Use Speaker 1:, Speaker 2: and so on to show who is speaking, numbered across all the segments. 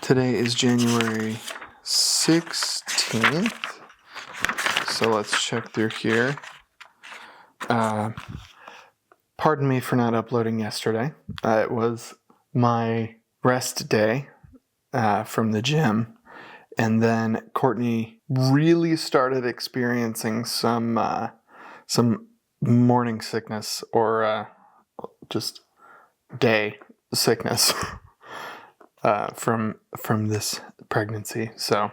Speaker 1: Today is January 16th, so let's check through here. Pardon me for not uploading yesterday. It was my rest day from the gym, and then Courtney really started experiencing some morning sickness or just day sickness. From this pregnancy, so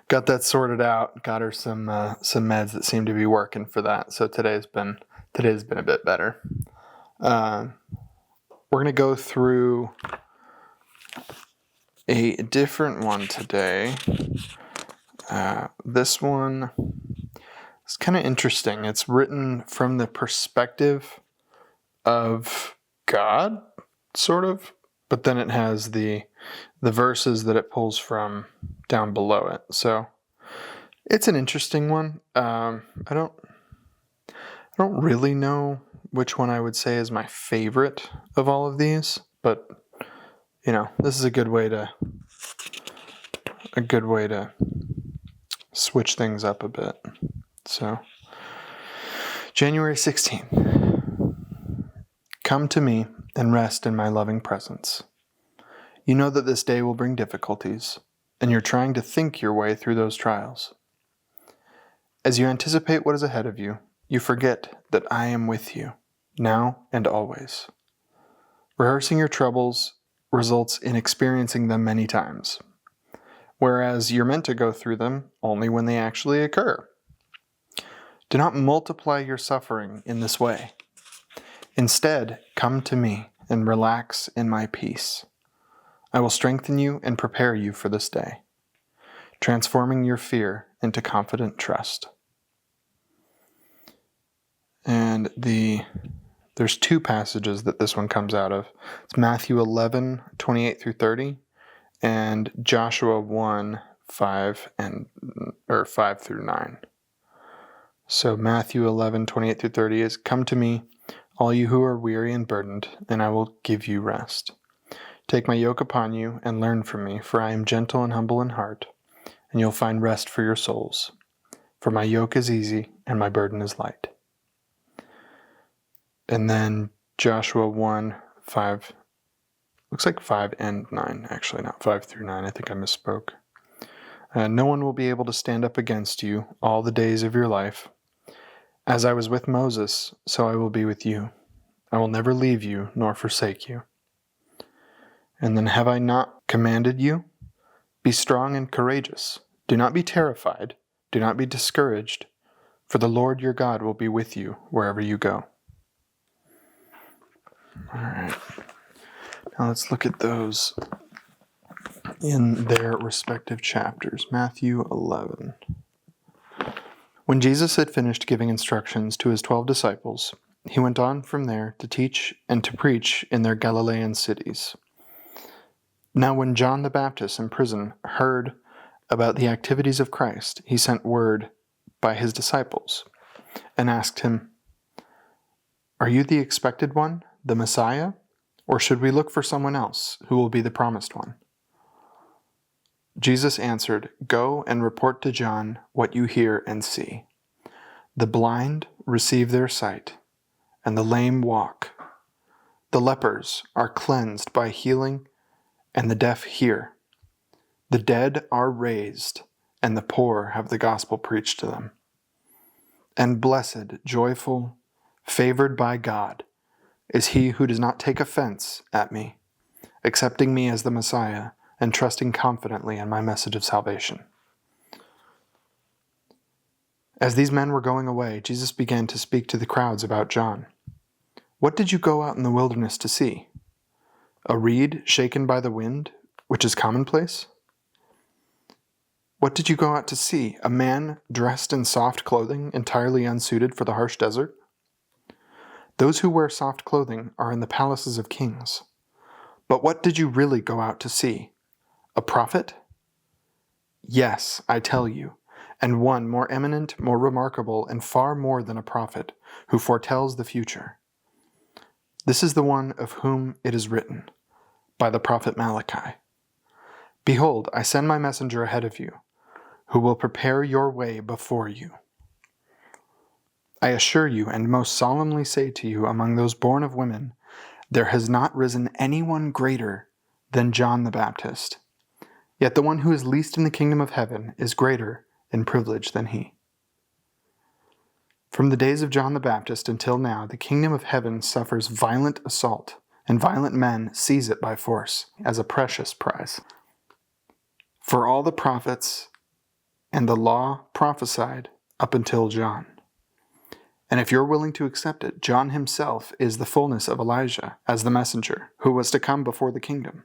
Speaker 1: got that sorted out. Got her some meds that seem to be working for that. So today's been a bit better. We're gonna go through a different one today. This one is kind of interesting. It's written from the perspective of God, sort of. But then it has the verses that it pulls from down below it. So it's an interesting one. I don't really know which one I would say is my favorite of all of these, but this is a good way to switch things up a bit. So January 16th. Come to me and rest in my loving presence. You know that this day will bring difficulties, and you're trying to think your way through those trials. As you anticipate what is ahead of you, you forget that I am with you, now and always. Rehearsing your troubles results in experiencing them many times, whereas you're meant to go through them only when they actually occur. Do not multiply your suffering in this way. Instead, come to me and relax in my peace. I will strengthen you and prepare you for this day, transforming your fear into confident trust. And there's two passages that this one comes out of. It's Matthew 11, 28 through 30, and Joshua 1, 5 through 9. So Matthew 11, 28 through 30 is, Come to me, all you who are weary and burdened, and I will give you rest. Take my yoke upon you and learn from me, for I am gentle and humble in heart, and you'll find rest for your souls. For my yoke is easy and my burden is light. And then Joshua 1, 5, looks like 5 and 9, actually, not 5 through 9. I think I misspoke. No one will be able to stand up against you all the days of your life. As I was with Moses, so I will be with you. I will never leave you nor forsake you. And then, have I not commanded you? Be strong and courageous. Do not be terrified. Do not be discouraged. For the Lord your God will be with you wherever you go. All right. Now let's look at those in their respective chapters. Matthew 11. When Jesus had finished giving instructions to his 12 disciples, he went on from there to teach and to preach in their Galilean cities. Now when John the Baptist in prison heard about the activities of Christ, he sent word by his disciples and asked him, Are you the expected one, the Messiah, or should we look for someone else who will be the promised one? Jesus answered, Go and report to John what you hear and see. The blind receive their sight, and the lame walk. The lepers are cleansed by healing, and the deaf hear. The dead are raised, and the poor have the gospel preached to them. And blessed, joyful, favored by God, is he who does not take offense at me, accepting me as the Messiah, and trusting confidently in my message of salvation. As these men were going away, Jesus began to speak to the crowds about John. What did you go out in the wilderness to see? A reed shaken by the wind, which is commonplace? What did you go out to see? A man dressed in soft clothing, entirely unsuited for the harsh desert? Those who wear soft clothing are in the palaces of kings. But what did you really go out to see? A prophet? Yes, I tell you, and one more eminent, more remarkable, and far more than a prophet, who foretells the future. This is the one of whom it is written, by the prophet Malachi. Behold, I send my messenger ahead of you, who will prepare your way before you. I assure you and most solemnly say to you, among those born of women, there has not risen anyone greater than John the Baptist. Yet the one who is least in the kingdom of heaven is greater in privilege than he. From the days of John the Baptist until now, the kingdom of heaven suffers violent assault, and violent men seize it by force as a precious prize. For all the prophets and the law prophesied up until John. And if you're willing to accept it, John himself is the fullness of Elijah as the messenger who was to come before the kingdom.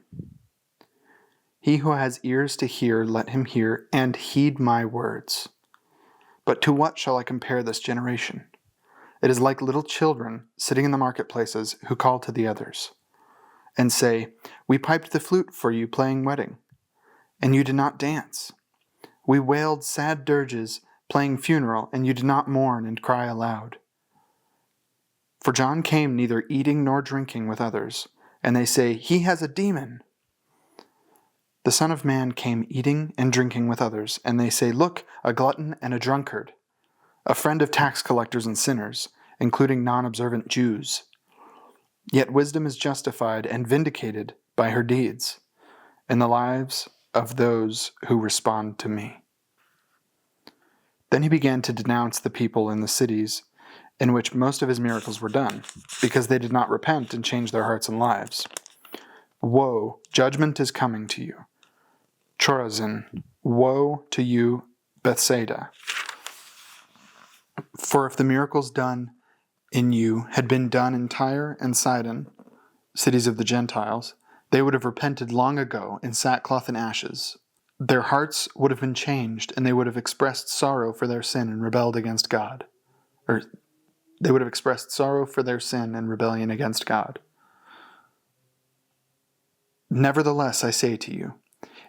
Speaker 1: He who has ears to hear, let him hear and heed my words. But to what shall I compare this generation? It is like little children sitting in the marketplaces who call to the others and say, we piped the flute for you playing wedding, and you did not dance. We wailed sad dirges playing funeral, and you did not mourn and cry aloud. For John came neither eating nor drinking with others, and they say, he has a demon. The Son of Man came eating and drinking with others, and they say, look, a glutton and a drunkard, a friend of tax collectors and sinners, including non-observant Jews. Yet wisdom is justified and vindicated by her deeds in the lives of those who respond to me. Then he began to denounce the people in the cities in which most of his miracles were done, because they did not repent and change their hearts and lives. Woe, judgment is coming to you. Chorazin, woe to you, Bethsaida. For if the miracles done in you had been done in Tyre and Sidon, cities of the Gentiles, they would have repented long ago in sackcloth and ashes. Their hearts would have been changed, and they would have expressed sorrow for their sin and rebelled against God. They would have expressed sorrow for their sin and rebellion against God. Nevertheless, I say to you,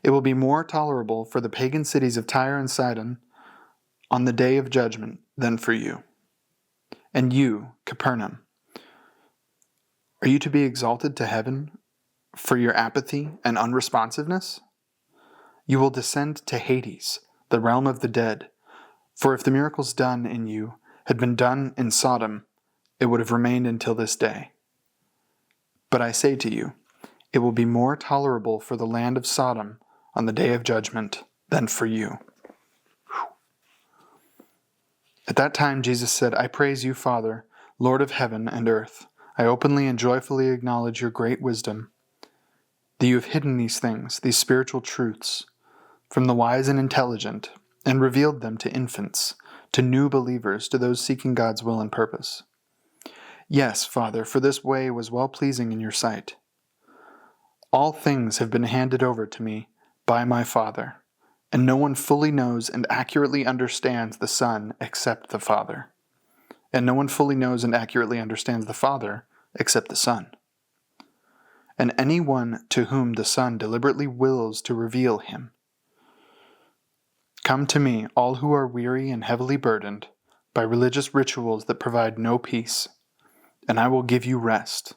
Speaker 1: it will be more tolerable for the pagan cities of Tyre and Sidon on the day of judgment than for you. And you, Capernaum, are you to be exalted to heaven for your apathy and unresponsiveness? You will descend to Hades, the realm of the dead. For if the miracles done in you had been done in Sodom, it would have remained until this day. But I say to you, it will be more tolerable for the land of Sodom on the day of judgment than for you. At that time Jesus said, I praise you, Father, Lord of heaven and earth. I openly and joyfully acknowledge your great wisdom, that you have hidden these things, these spiritual truths, from the wise and intelligent, and revealed them to infants, to new believers, to those seeking God's will and purpose. Yes, Father, for this way was well-pleasing in your sight. All things have been handed over to me by my Father, and no one fully knows and accurately understands the Son except the Father. And no one fully knows and accurately understands the Father except the Son. And anyone to whom the Son deliberately wills to reveal him. Come to me, all who are weary and heavily burdened by religious rituals that provide no peace, and I will give you rest,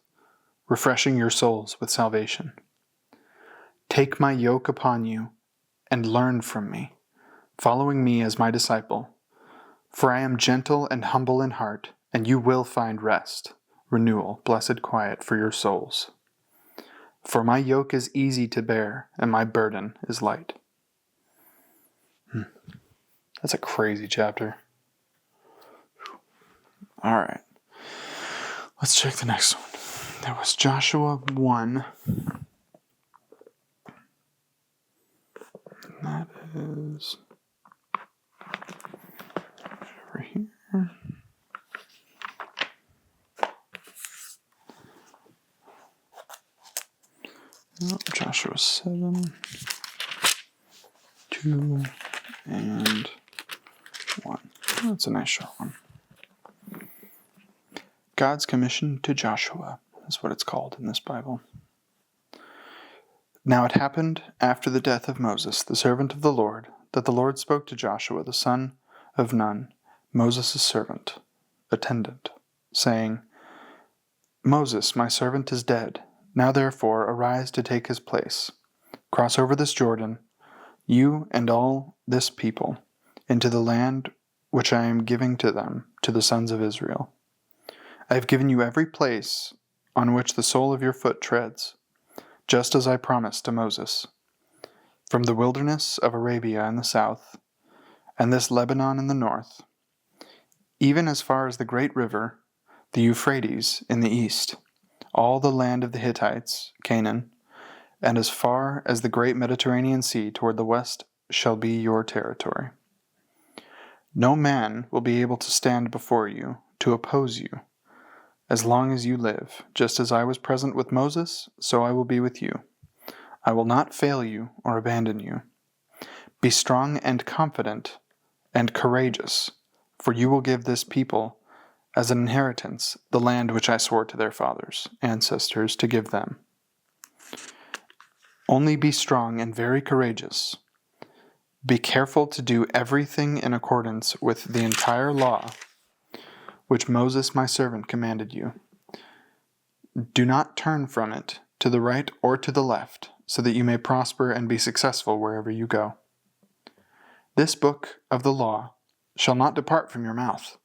Speaker 1: refreshing your souls with salvation. Take my yoke upon you and learn from me, following me as my disciple. For I am gentle and humble in heart, and you will find rest, renewal, blessed quiet for your souls. For my yoke is easy to bear, and my burden is light. That's a crazy chapter. All right. Let's check the next one. That was Joshua 1. That is over here. Oh, Joshua 7, 2, and 1. That's a nice short one. God's commission to Joshua is what it's called in this Bible. Now it happened after the death of Moses, the servant of the Lord, that the Lord spoke to Joshua, the son of Nun, Moses' servant, attendant, saying, Moses, my servant, is dead. Now therefore arise to take his place. cross over this Jordan, you and all this people, into the land which I am giving to them, to the sons of Israel. I have given you every place on which the sole of your foot treads, just as I promised to Moses. From the wilderness of Arabia in the south, and this Lebanon in the north, even as far as the great river, the Euphrates in the east, all the land of the Hittites, Canaan, and as far as the great Mediterranean Sea toward the west shall be your territory. No man will be able to stand before you to oppose you, as long as you live. Just as I was present with Moses, so I will be with you. I will not fail you or abandon you. Be strong and confident and courageous, for you will give this people as an inheritance the land which I swore to their fathers, ancestors, to give them. Only be strong and very courageous. Be careful to do everything in accordance with the entire law which Moses my servant commanded you. Do not turn from it to the right or to the left, so that you may prosper and be successful wherever you go. This book of the law shall not depart from your mouth,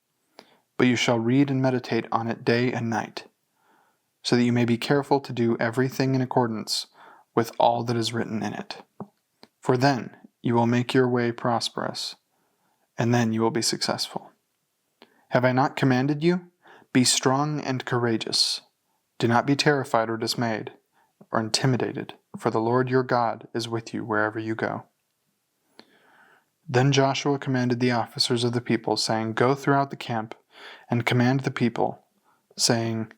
Speaker 1: but you shall read and meditate on it day and night, so that you may be careful to do everything in accordance with all that is written in it. For then you will make your way prosperous, and then you will be successful. Have I not commanded you? Be strong and courageous. Do not be terrified or dismayed or intimidated, for the Lord your God is with you wherever you go. Then Joshua commanded the officers of the people, saying, Go throughout the camp and command the people, saying,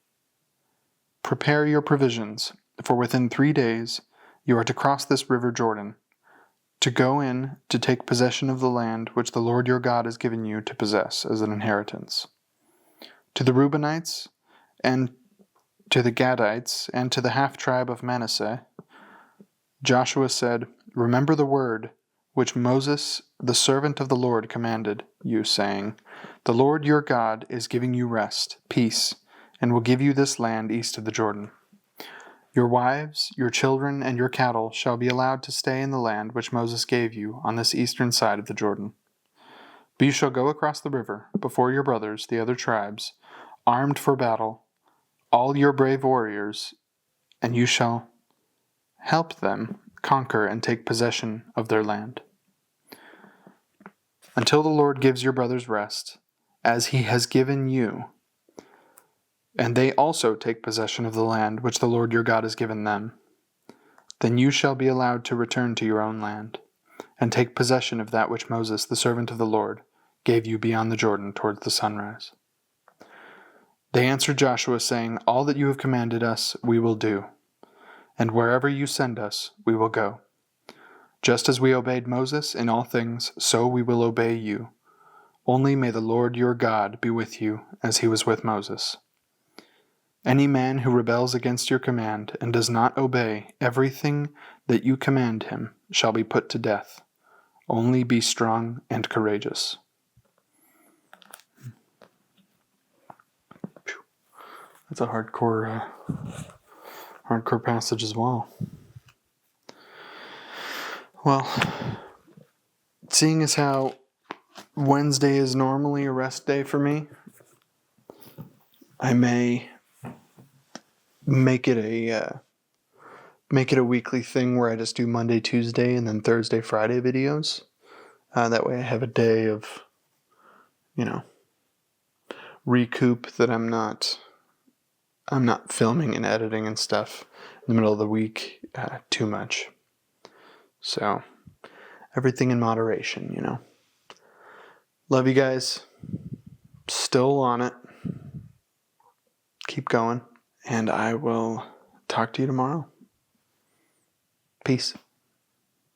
Speaker 1: Prepare your provisions, for within 3 days you are to cross this river Jordan, to go in to take possession of the land which the Lord your God has given you to possess as an inheritance. To the Reubenites, and to the Gadites, and to the half-tribe of Manasseh, Joshua said, Remember the word which Moses, the servant of the Lord, commanded you, saying, The Lord your God is giving you rest, peace, and will give you this land east of the Jordan. Your wives, your children, and your cattle shall be allowed to stay in the land which Moses gave you on this eastern side of the Jordan. But you shall go across the river before your brothers, the other tribes, armed for battle, all your brave warriors, and you shall help them conquer and take possession of their land. Until the Lord gives your brothers rest, as he has given you, and they also take possession of the land which the Lord your God has given them, then you shall be allowed to return to your own land, and take possession of that which Moses, the servant of the Lord, gave you beyond the Jordan towards the sunrise. They answered Joshua, saying, All that you have commanded us we will do, and wherever you send us we will go. Just as we obeyed Moses in all things, so we will obey you. Only may the Lord your God be with you as he was with Moses. Any man who rebels against your command and does not obey everything that you command him shall be put to death. Only be strong and courageous. That's a hardcore passage as well. Well, seeing as how Wednesday is normally a rest day for me, I may make it a weekly thing where I just do Monday, Tuesday, and then Thursday, Friday videos. That way I have a day of, recoup that I'm not filming and editing and stuff in the middle of the week too much. So, everything in moderation, Love you guys. Still on it. Keep going. And I will talk to you tomorrow. Peace.